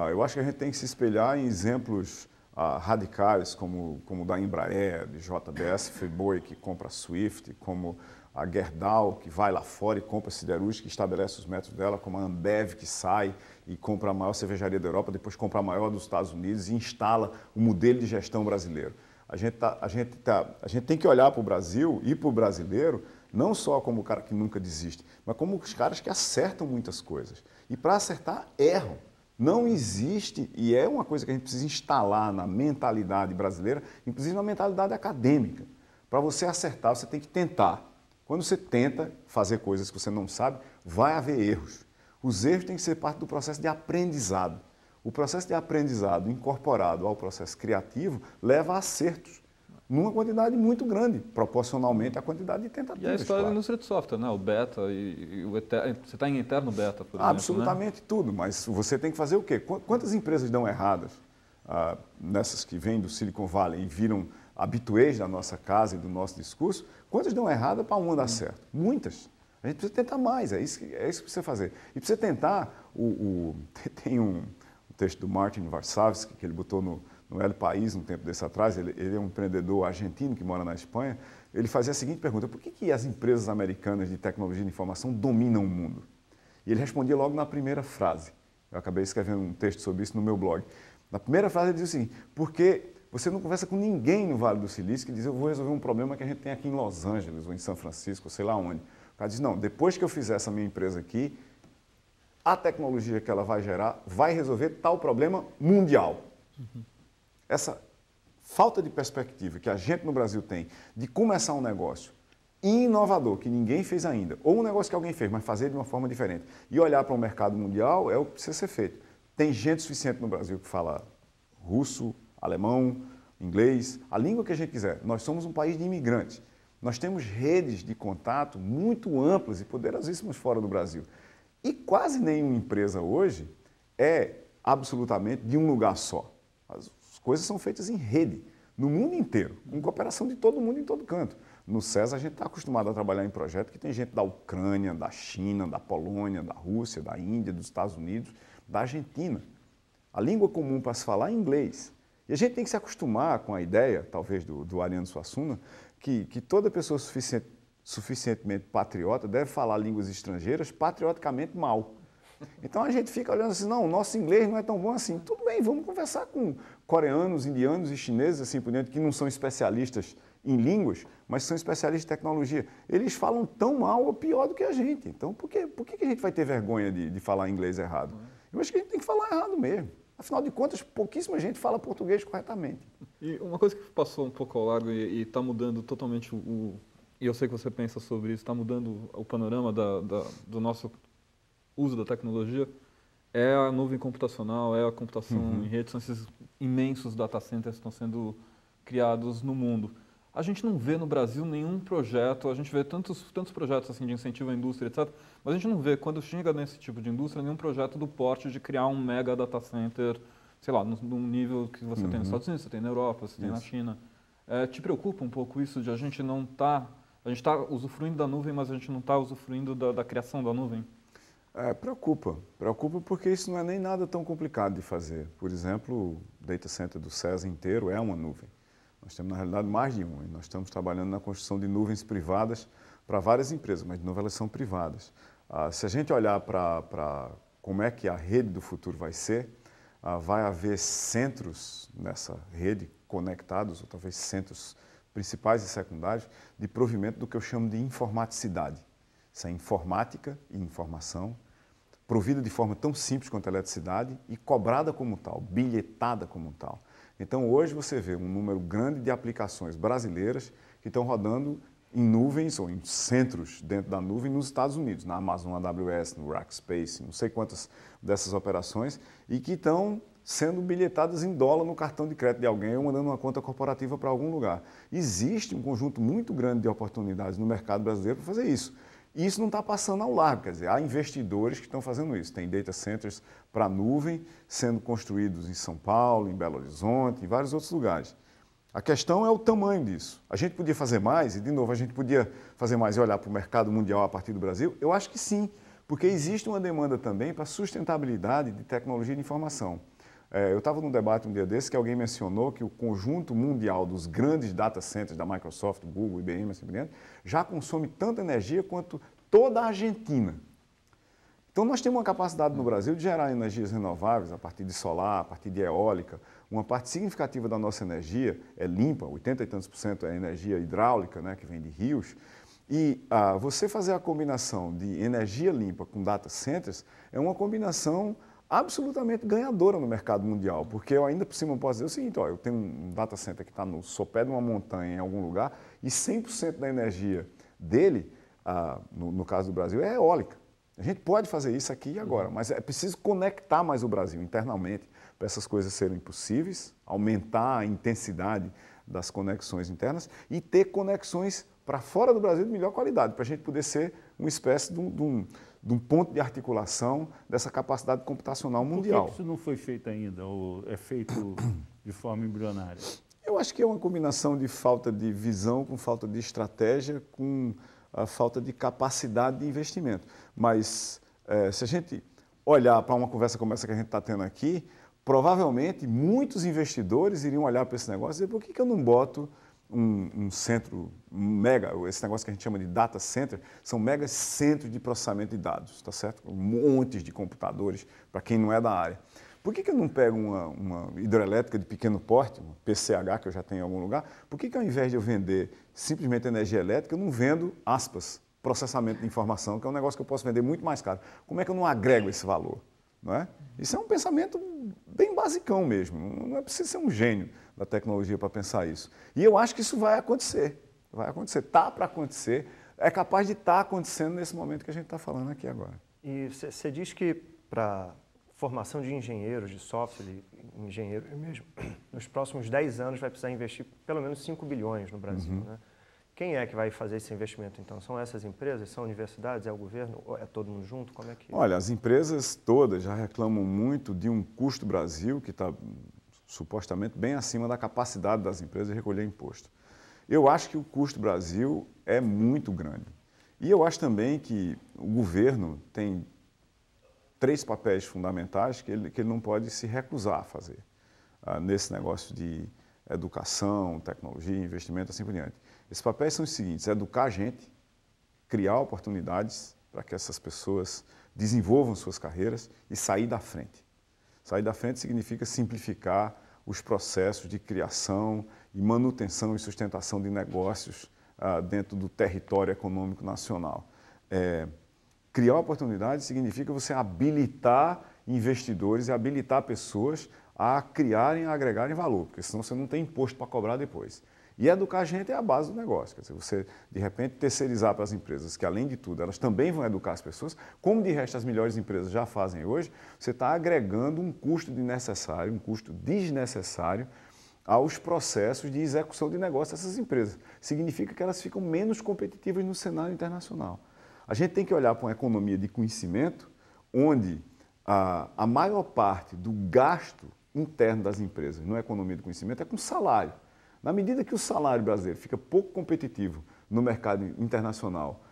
Eu acho que a gente tem que se espelhar em exemplos radicais, como o da Embraer, de JBS Friboi, que compra a Swift, como a Gerdau, que vai lá fora e compra a siderúrgica, que estabelece os métodos dela, como a Ambev, que sai e compra a maior cervejaria da Europa, depois compra a maior dos Estados Unidos e instala o modelo de gestão brasileiro. A gente tem que olhar para o Brasil e para o brasileiro não só como o cara que nunca desiste, mas como os caras que acertam muitas coisas. E para acertar, erram. Não existe, e é uma coisa que a gente precisa instalar na mentalidade brasileira, inclusive na mentalidade acadêmica. Para você acertar, você tem que tentar. Quando você tenta fazer coisas que você não sabe, vai haver erros. Os erros têm que ser parte do processo de aprendizado. O processo de aprendizado incorporado ao processo criativo leva a acertos, numa quantidade muito grande, proporcionalmente à quantidade de tentativas. E a história da claro. indústria de software, né? O beta e o eterno, você está em eterno beta, por exemplo, Absolutamente tudo, mas você tem que fazer o quê? Quantas empresas dão erradas nessas que vêm do Silicon Valley e viram habituês da nossa casa e do nosso discurso? Quantas dão errada para uma dar certo? Muitas. A gente precisa tentar mais, é isso que precisa fazer. E precisa tentar, tem um texto do Martin Varsavsky, que ele botou no El País um tempo desse atrás, ele é um empreendedor argentino que mora na Espanha, ele fazia a seguinte pergunta: por que as empresas americanas de tecnologia de informação dominam o mundo? E ele respondia logo na primeira frase. Eu acabei escrevendo um texto sobre isso no meu blog. Na primeira frase ele dizia assim: porque você não conversa com ninguém no Vale do Silício que diz eu vou resolver um problema que a gente tem aqui em Los Angeles, ou em São Francisco, ou sei lá onde. O cara diz, não, depois que eu fizer essa minha empresa aqui, a tecnologia que ela vai gerar vai resolver tal problema mundial. Uhum. Essa falta de perspectiva que a gente no Brasil tem de começar um negócio inovador, que ninguém fez ainda, ou um negócio que alguém fez, mas fazer de uma forma diferente, e olhar para o mercado mundial é o que precisa ser feito. Tem gente suficiente no Brasil que fala russo, alemão, inglês, a língua que a gente quiser. Nós somos um país de imigrantes. Nós temos redes de contato muito amplas e poderosíssimas fora do Brasil. E quase nenhuma empresa hoje é absolutamente de um lugar só. As coisas são feitas em rede, no mundo inteiro, com cooperação de todo mundo em todo canto. No SESA a gente está acostumado a trabalhar em projeto que tem gente da Ucrânia, da China, da Polônia, da Rússia, da Índia, dos Estados Unidos, da Argentina. A língua comum para se falar é inglês. E a gente tem que se acostumar com a ideia, talvez do Ariano Suassuna, que toda pessoa suficientemente patriota deve falar línguas estrangeiras patrioticamente mal. Então a gente fica olhando assim, não, o nosso inglês não é tão bom assim. Tudo bem, vamos conversar com coreanos, indianos e chineses, assim por diante, que não são especialistas em línguas, mas são especialistas em tecnologia. Eles falam tão mal ou pior do que a gente. Então por que a gente vai ter vergonha de falar inglês errado? Eu acho que a gente tem que falar errado mesmo. Afinal de contas, pouquíssima gente fala português corretamente. E uma coisa que passou um pouco ao largo e está mudando totalmente e eu sei que você pensa sobre isso, está mudando o panorama do nosso uso da tecnologia, é a nuvem computacional, é a computação em rede, são esses imensos data centers que estão sendo criados no mundo. A gente não vê no Brasil nenhum projeto, a gente vê tantos projetos assim, de incentivo à indústria, etc., mas a gente não vê, quando chega nesse tipo de indústria, nenhum projeto do porte de criar um mega data center, sei lá, num nível que você tem nos Estados Unidos, você tem na Europa, você tem na China. Te preocupa um pouco isso de a gente não estar... A gente está usufruindo da nuvem, mas a gente não está usufruindo da criação da nuvem? Preocupa porque isso não é nem nada tão complicado de fazer. Por exemplo, o data center do SESA inteiro é uma nuvem. Nós temos, na realidade, mais de uma. E nós estamos trabalhando na construção de nuvens privadas para várias empresas, mas de novo elas são privadas. Se a gente olhar para como é que a rede do futuro vai ser, vai haver centros nessa rede conectados, ou talvez centros principais e secundários, de provimento do que eu chamo de informaticidade. Isso é informática e informação, provida de forma tão simples quanto a eletricidade e cobrada como tal, bilhetada como tal. Então, hoje você vê um número grande de aplicações brasileiras que estão rodando em nuvens ou em centros dentro da nuvem nos Estados Unidos, na Amazon AWS, no Rackspace, não sei quantas dessas operações, e que estão sendo bilhetadas em dólar no cartão de crédito de alguém ou mandando uma conta corporativa para algum lugar. Existe um conjunto muito grande de oportunidades no mercado brasileiro para fazer isso. E isso não está passando ao largo, quer dizer, há investidores que estão fazendo isso. Tem data centers para nuvem sendo construídos em São Paulo, em Belo Horizonte, em vários outros lugares. A questão é o tamanho disso. A gente podia fazer mais, e de novo, a gente podia fazer mais e olhar para o mercado mundial a partir do Brasil? Eu acho que sim, Porque existe uma demanda também para sustentabilidade de tecnologia de informação. Eu estava num debate um dia desse que alguém mencionou que o conjunto mundial dos grandes data centers da Microsoft, Google, IBM, assim por diante, já consome tanta energia quanto toda a Argentina. Então, nós temos uma capacidade no Brasil de gerar energias renováveis a partir de solar, a partir de eólica. Uma parte significativa da nossa energia é limpa, 80 e tantos % é energia hidráulica, né, que vem de rios. E você fazer a combinação de energia limpa com data centers é uma combinação absolutamente ganhadora no mercado mundial, porque eu ainda por cima posso dizer o seguinte, ó, eu tenho um data center que está no sopé de uma montanha em algum lugar e 100% da energia dele, no caso do Brasil, é eólica. A gente pode fazer isso aqui e agora, mas é preciso conectar mais o Brasil internamente para essas coisas serem possíveis, aumentar a intensidade das conexões internas e ter conexões para fora do Brasil de melhor qualidade, para a gente poder ser uma espécie de um ponto de articulação dessa capacidade computacional mundial. Por que isso não foi feito ainda, ou é feito de forma embrionária? Eu acho que é uma combinação de falta de visão, com falta de estratégia, com a falta de capacidade de investimento. Mas se a gente olhar para uma conversa como essa que a gente está tendo aqui, provavelmente muitos investidores iriam olhar para esse negócio e dizer, por que eu não boto um centro mega, esse negócio que a gente chama de data center, são mega centros de processamento de dados, tá certo? Montes de computadores, para quem não é da área. Por que eu não pego uma hidrelétrica de pequeno porte, uma PCH que eu já tenho em algum lugar, por que ao invés de eu vender simplesmente energia elétrica, eu não vendo, aspas, processamento de informação, que é um negócio que eu posso vender muito mais caro? Como é que eu não agrego esse valor? Não é? Isso é um pensamento bem basicão mesmo, não é preciso ser um gênio da tecnologia para pensar isso. E eu acho que isso vai acontecer, está para acontecer, é capaz de estar acontecendo nesse momento que a gente está falando aqui agora. E você diz que para formação de engenheiros, de software, engenheiros mesmo, nos próximos 10 anos vai precisar investir pelo menos 5 bilhões no Brasil, né? Quem é que vai fazer esse investimento, então? São essas empresas? São universidades? É o governo? Ou é todo mundo junto? Como é que... Olha, as empresas todas já reclamam muito de um custo Brasil que está supostamente bem acima da capacidade das empresas de recolher imposto. Eu acho que o custo Brasil é muito grande. E eu acho também que o governo tem 3 papéis fundamentais que ele não pode se recusar a fazer nesse negócio de educação, tecnologia, investimento, assim por diante. Esses papéis são os seguintes: educar a gente, criar oportunidades para que essas pessoas desenvolvam suas carreiras e sair da frente. Sair da frente significa simplificar os processos de criação e manutenção e sustentação de negócios dentro do território econômico nacional. Criar oportunidades significa você habilitar investidores e habilitar pessoas a criarem, a agregarem valor, porque senão você não tem imposto para cobrar depois. E educar a gente é a base do negócio. Quer dizer, você, de repente, terceirizar para as empresas, que além de tudo, elas também vão educar as pessoas, como de resto as melhores empresas já fazem hoje, você está agregando um custo desnecessário, um custo desnecessário aos processos de execução de negócio dessas empresas. Significa que elas ficam menos competitivas no cenário internacional. A gente tem que olhar para uma economia de conhecimento, onde a maior parte do gasto interno das empresas na economia do conhecimento é com salário. Na medida que o salário brasileiro fica pouco competitivo no mercado internacional,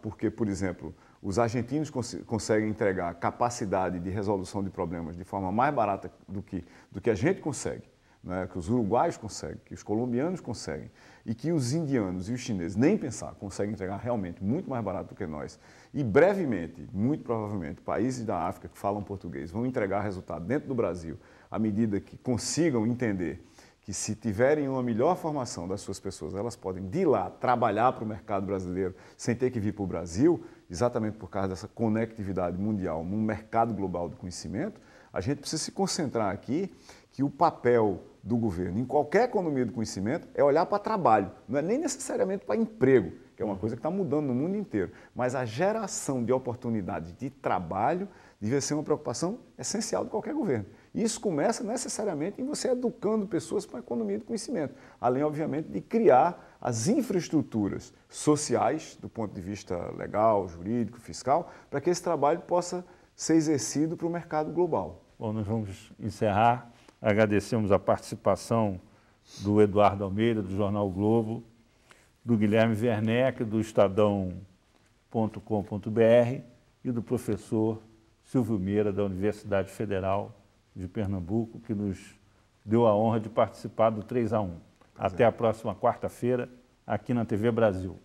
porque, por exemplo, os argentinos conseguem entregar capacidade de resolução de problemas de forma mais barata do que a gente consegue, né, que os uruguaios conseguem, que os colombianos conseguem, e que os indianos e os chineses, nem pensar, conseguem entregar realmente muito mais barato do que nós. E brevemente, muito provavelmente, países da África que falam português vão entregar resultado dentro do Brasil à medida que consigam entender que se tiverem uma melhor formação das suas pessoas, elas podem de lá trabalhar para o mercado brasileiro sem ter que vir para o Brasil, exatamente por causa dessa conectividade mundial num mercado global do conhecimento. A gente precisa se concentrar aqui que o papel do governo em qualquer economia do conhecimento é olhar para trabalho, não é nem necessariamente para emprego, que é uma coisa que está mudando no mundo inteiro, mas a geração de oportunidades de trabalho deve ser uma preocupação essencial de qualquer governo. E isso começa necessariamente em você educando pessoas para a economia do conhecimento, além, obviamente, de criar as infraestruturas sociais, do ponto de vista legal, jurídico, fiscal, para que esse trabalho possa ser exercido para o mercado global. Bom, nós vamos encerrar. Agradecemos a participação do Eduardo Almeida, do Jornal o Globo, do Guilherme Werneck, do Estadão.com.br, e do professor Silvio Meira, da Universidade Federal de Pernambuco, que nos deu a honra de participar do 3 a 1. Até a próxima quarta-feira, aqui na TV Brasil.